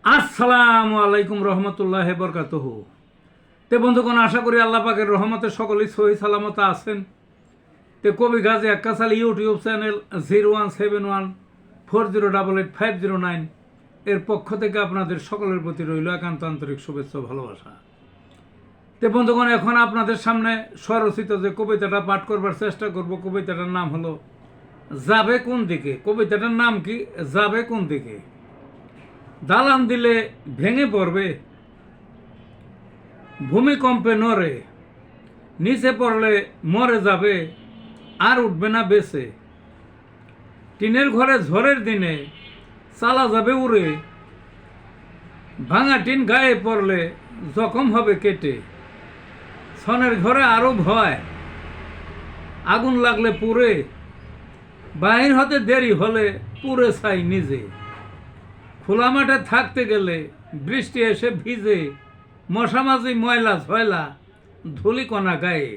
আসসালামু আলাইকুম রহমতুল্লাহ বরকাতুহু। তে বন্ধুগণ, আশা করি আল্লাহ পাকের রহমতে সকলেই সহি সালামত আছেন। তে কবি গাজী আক্কাস আলী ইউটিউব চ্যানেল 017140885009 এর পক্ষ থেকে আপনাদের সকলের প্রতি রইল একান্ত আন্তরিক শুভেচ্ছা ভালোবাসা। তে বন্ধুগণ, এখন আপনাদের সামনে স্বরচিত যে কবিতাটা পাঠ করবার চেষ্টা করব, কবিতাটার নাম হলো যাবে কোন দিকে। কবিতাটার নাম কি? যাবে কোন দিকে। দালান দিলে ভেঙে পড়বে, ভূমিকম্পে নড়ে, নিচে পড়লে মরে যাবে, আর উঠবে না বেঁচে। টিনের ঘরে ঝড়ের দিনে চালা যাবে উড়ে, ভাঙা টিন গায়ে পড়লে জখম হবে কেটে। ছনের ঘরে আরো ভয়, আগুন লাগলে পুড়ে, বাহির হতে দেরি হলে পুড়ে ছাই নিজে। খোলা মাঠে থাকতে গেলে বৃষ্টি এসে ভিজে, মশামাছি ময়লা ঝয়লা ধুলিকণা গায়ে।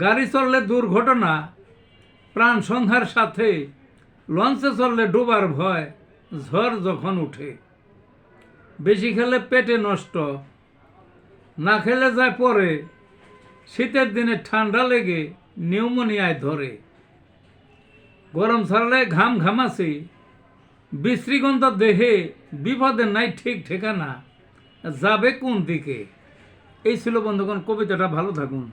গাড়ি চললে দুর্ঘটনা প্রাণ সংহার সাথে, লঞ্চে চললে ডোবার ভয় ঝড় যখন উঠে। বেশি খেলে পেটে নষ্ট, না খেলে যায় পরে, শীতের দিনে ঠান্ডা লেগে নিউমোনিয়ায় ধরে। গরম ছাড়লে ঘাম ঘামাছি, বিশ্রীগন্ধ দেহে, বিপদের নাই ঠিক ঠিকানা, যাবে কোন দিকে। এই ছিল বন্ধুগণ কবিতাটা। ভালো থাকুন।